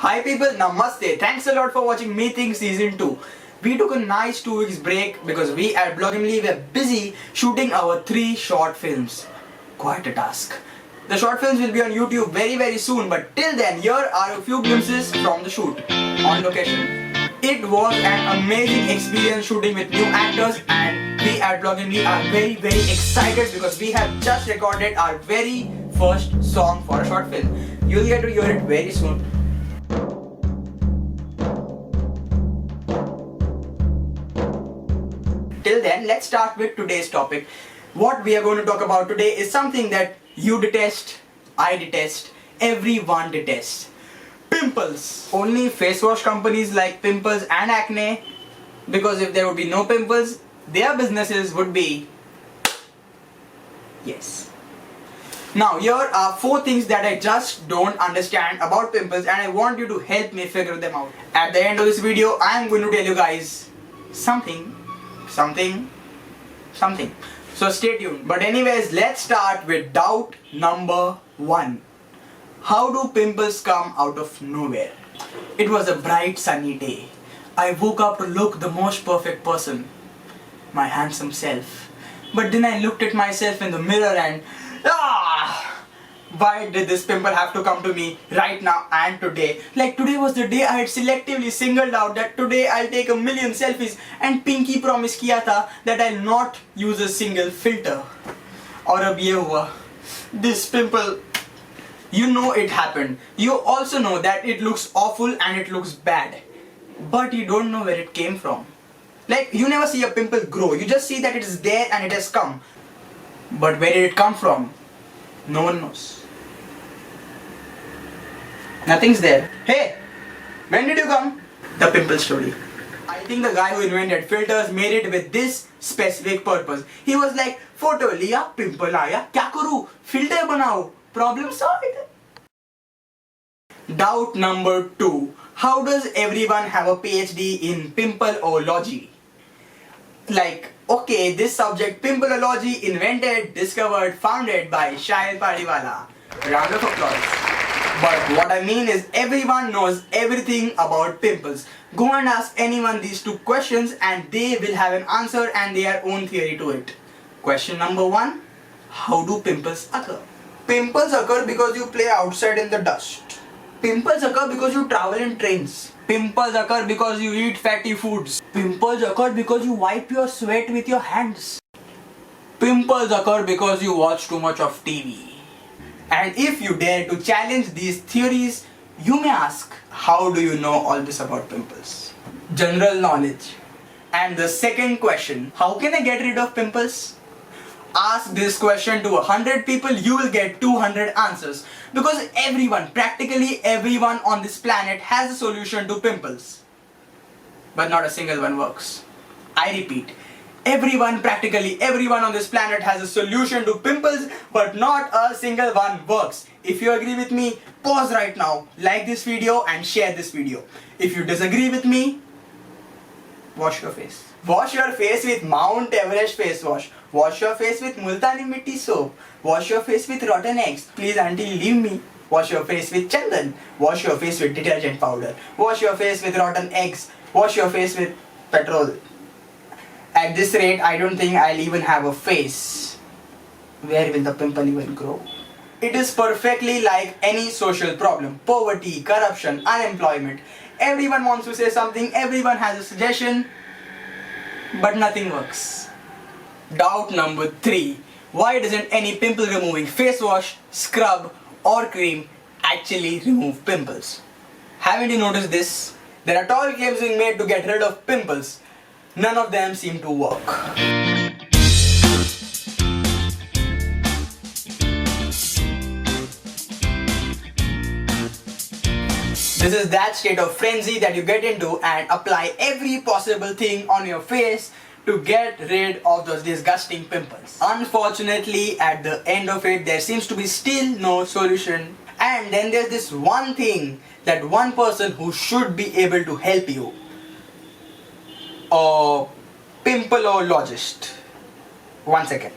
Hi people, Namaste. Thanks a lot for watching Me Think Season 2. We took a nice 2 weeks break because we at Bloggingly were busy shooting our 3 short films. Quite a task. The short films will be on YouTube very soon, but till then here are a few glimpses from the shoot on location. It was an amazing experience shooting with new actors, and we at Bloggingly are very excited because we have just recorded our very first song for a short film. You'll get to hear it very soon. Till then, let's start with today's topic. What we are going to talk about today is something that you detest, I detest, everyone detests. Pimples. Only face wash companies like Pimples and Acne, because if there would be no pimples, their businesses would be... yes. Now here are 4 things that I just don't understand about pimples, and I want you to help me figure them out. At the end of this video, I am going to tell you guys something. So stay tuned. But anyways, let's start with doubt number 1. How do pimples come out of nowhere? It was a bright sunny day. I woke up to look the most perfect person, my handsome self. But then I looked at myself in the mirror and why did this pimple have to come to me right now and today? Like today was the day I had selectively singled out that today I'll take a million selfies, and pinky promise kiya tha that I'll not use a single filter. और अब ये हुआ. This pimple, you know it happened. You also know that it looks awful and it looks bad, but you don't know where it came from. Like you never see a pimple grow. You just see that it is there and it has come. But where did it come from? No one knows. Nothing's there. Hey, when did you come? The pimple story. I think the guy who invented filters made it with this specific purpose. He was like, photo liya, pimple aaya, kya karu? Filter banao. Problem solved. Doubt number 2. How does everyone have a PhD in pimpleology? Like, okay, this subject pimpleology invented, discovered, founded by Shahil Padiwala. Round of applause. But what I mean is everyone knows everything about pimples. Go and ask anyone these 2 questions and they will have an answer and their own theory to it. Question number 1. How do pimples occur? Pimples occur because you play outside in the dust. Pimples occur because you travel in trains. Pimples occur because you eat fatty foods. Pimples occur because you wipe your sweat with your hands. Pimples occur because you watch too much of TV. And if you dare to challenge these theories, you may ask, how do you know all this about pimples? General knowledge. And the second question, how can I get rid of pimples? Ask this question to 100 people, you will get 200 answers. Because everyone, practically everyone on this planet has a solution to pimples. But not a single one works. I repeat, practically everyone on this planet has a solution to pimples, but not a single one works. If you agree with me, pause right now, like this video and share this video. If you disagree with me, wash your face. Wash your face with Mount Everest face wash. Wash your face with Multani Mitti soap. Wash your face with rotten eggs. Please auntie, leave me. Wash your face with Chandan. Wash your face with detergent powder. Wash your face with rotten eggs. Wash your face with petrol. At this rate, I don't think I'll even have a face. Where will the pimple even grow? It is perfectly like any social problem. Poverty, corruption, unemployment. Everyone wants to say something, everyone has a suggestion, but nothing works. Doubt number 3. Why doesn't any pimple removing face wash, scrub or cream actually remove pimples? Haven't you noticed this? There are tall claims being made to get rid of pimples. None of them seem to work. This is that state of frenzy that you get into and apply every possible thing on your face to get rid of those disgusting pimples. Unfortunately, at the end of it, there seems to be still no solution. And then there's this one thing, that one person who should be able to help you. A pimpleologist. One second.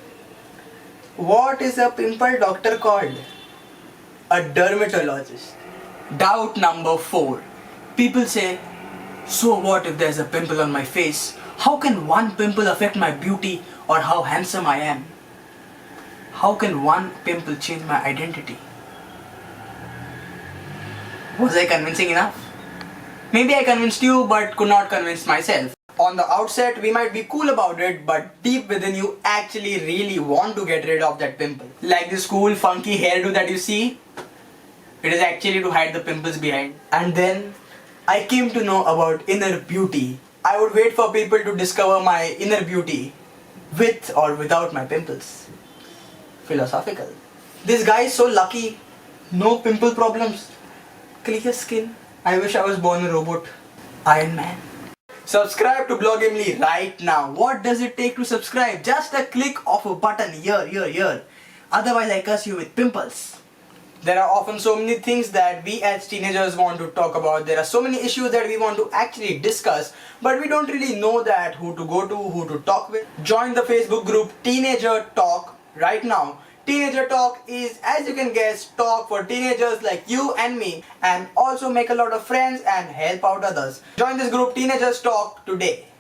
What is a pimple doctor called? A dermatologist. Doubt number 4. People say, so what if there's a pimple on my face? How can one pimple affect my beauty or how handsome I am? How can one pimple change my identity? Was I convincing enough? Maybe I convinced you but could not convince myself. On the outset, we might be cool about it, but deep within you actually really want to get rid of that pimple. Like this cool funky hairdo that you see, it is actually to hide the pimples behind. And then I came to know about inner beauty. I would wait for people to discover my inner beauty with or without my pimples. Philosophical. This guy is so lucky. No pimple problems. Clear skin. I wish I was born a robot. Iron Man. Subscribe to Bloggimly right now. What does it take to subscribe? Just a click of a button here. Otherwise I curse you with pimples. There are often so many things that we as teenagers want to talk about. There are so many issues that we want to actually discuss, but we don't really know that who to go to, who to talk with. Join the Facebook group Teenager Talk right now. Teenager Talk is, as you can guess, talk for teenagers like you and me, and also make a lot of friends and help out others. Join this group Teenagers Talk today.